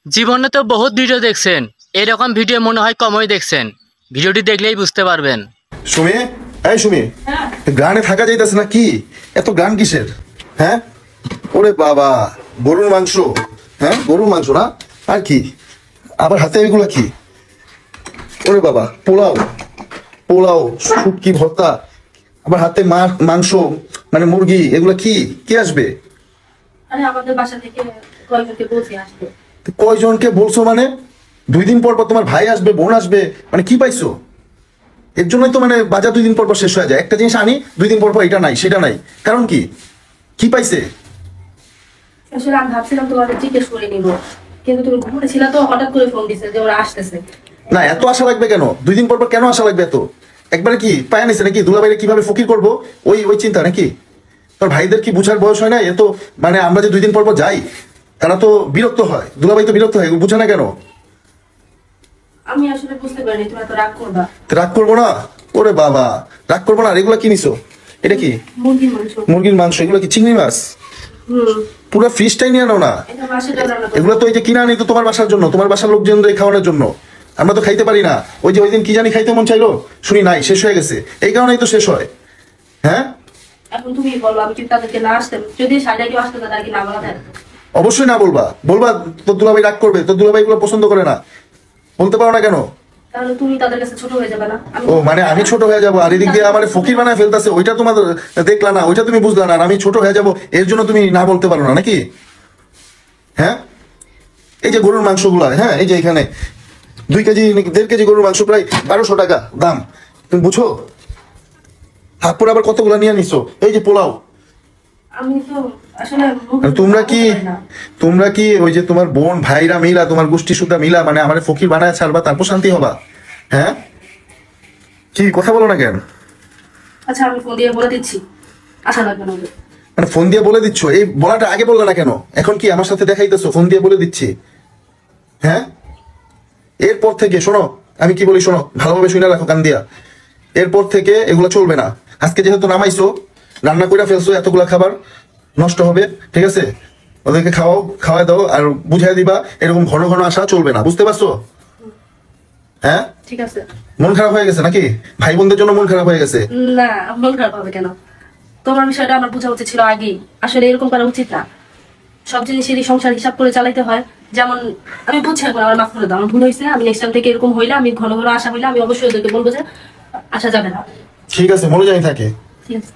জীবনে তো বহুত ভিডিও দেখছেন, এরকম ভিডিও মনে হয় কমই দেখছেন। ভিডিওটি দেখলেই বুঝতে পারবেন। সুমি, এই সুমি, গানে থাকা যাইতেছে না কি? এত গান কিসের? হ্যাঁ, ওরে বাবা, গরুর মাংস। হ্যাঁ, গরুর মাংস না আর কি? আবার হাতে এগুলা কি? ওরে বাবা, পোলাও, পোলাও, শুটকি ভর্তা, আবার হাতে মাংস, মানে মুরগি, এগুলা কি? কে আসবে? আরে আমাদের বাসা থেকে কয়েকজনকে বলছি আসবে। কয়জনকে বলছো মানে? 2 দিন পর পর তোমার ভাই আসবে, বোন আসবে, মানে কি পাইছো? এর জন্যই তো মানে বাজার 2 দিন পর পর শেষ হয়ে যায়। একটা জিনিস আনি, 2 দিন পর পর এটা নাই সেটা নাই, কারণ কি? কি পাইছে? আসলে আমি ভাবছিলাম তোমাকে জিজ্ঞেস করে নিব, কিন্তু তুমি ঘুরে ছিল তো, হঠাৎ করে ফোন দিছে যে ওরা আসতেছে। না, এত আশা লাগবে কেন? 2 দিন পর পর কেন আশা লাগবে এত? একবারে কি পায়া নিছে নাকি? দুলাভাইরে কিভাবে ফকির করবো ওই ওই চিন্তা নাকি? তোর ভাইদের কি বুঝার বয়স হয় না? এ তো মানে আমরা যে 2 দিন পর পর যাই, তারা তো বিরক্ত হয়, দুলাভাই তো বিরক্ত হয়, বুঝে না কেন? আমি আসলে বুঝতে পারিনি তুমি এত রাগ করবা। রাগ করবো না? ওরে বাবা, রাগ করবো না। আর এগুলা কি নিছো? এটা কি? মুরগির মাংস। মুরগির মাংস? এগুলো কি চিংড়ি মাছ? পুরো ফিশটাই নিয়ে নাও না। এটা বাসায় রান্না করবো। এগুলো তো ওই যে কিনা আনি তো তোমার বাসার জন্য, তোমার বাসার লোকজনদের খাওয়ানোর জন্য। আমরা তো খাইতে পারি না। ওই যে ওই দিন কি জানি খাইতে মন চাইলো, শুনি নাই, শেষ হয়ে গেছে, এই কারণেই তো শেষ হয়। হ্যাঁ, এখন তুমি বলো, আমি কিন্তু তাদেরকে না আসতে, যদি সাইডে কেউ আসতে তাদেরকে না বলা যায়। অবশ্যই না বলবা। বলবা তোর দুলাভাই রাগ করবে, তোর দুলাভাই গুলো পছন্দ করে না। বলতে পারো না কেন? তাহলে তুমি তাদের কাছে ছোট হয়ে যাবে না? ও মানে আমি ছোট হয়ে যাবো, আর এদিক দিয়ে আমার ফকির বানায় ফেলতেছে, ওইটা তোমার দেখলা না, ওইটা তুমি বুঝলা না, আর আমি ছোট হয়ে যাবো এর জন্য তুমি না বলতে পারো না নাকি? হ্যাঁ, এই যে গরুর মাংস গুলা, হ্যাঁ, এই যে এখানে 2 কেজি 1.5 কেজি গরুর মাংস প্রায় 1200 টাকা দাম, তুমি বুঝো? হাপুর আবার কতগুলা নিয়ে নিছো। এই যে পোলাও, আমি তো আসলে আর তোমরা কি ওই যে তোমার বোন ভাইরা মিলা, তোমার গোষ্ঠী সুদ্ধা মিলা মানে আমার ফকির বানায় ছাড়বা, তারপর শান্তি হবা? হ্যাঁ, কি কথা বলো না কেন? আচ্ছা, আমি ফোন দিয়ে বলে দিচ্ছি, আশা লাগবে না। মানে ফোন দিয়ে বলে দিচ্ছ? এই বলাটা আগে বললে না কেন? এখন কি আমার সাথে দেখাইতেছো ফোন দিয়ে বলে দিচ্ছি? হ্যাঁ, এরপর থেকে শোনো, আমি কি বলি শোনো, ভালোভাবে শুনে রাখো কান দিয়া। এরপর থেকে এগুলো চলবে না। আজকে যেহেতু নামাইছো, রান্না করে ফেলছো, এতগুলা খাবার নষ্ট হবে, ঠিক আছে? ওদেরকে খাওয়াই দাও, আর বুঝাই দিবা এরকম ঘন ঘন আসা চলবে না, বুঝতে পারছো? হ্যাঁ, ঠিক আছে। মন খারাপ হয়ে গেছে নাকি? ভাই বোনদের জন্য মন খারাপ হয়ে গেছে? না, মন খারাপ হবে কেন? তোমার বিষয়টা আমার বোঝা উচিত ছিল আগেই। আসলে এরকম করা উচিত না। সব জিনিসেরই সংসার হিসাব করে চালাইতে হয়। যেমন আমি বুঝছি, এখন আমার মাফ করে দাও, আমার ভুল হয়েছে। আমি নেক্সট টাইম থেকে এরকম হইলে, আমি ঘন ঘন আসা হইলে আমি অবশ্যই ওদেরকে বলবো যে আসা যাবে না। ঠিক আছে, মনে জানি থাকে। ঠিক আছে।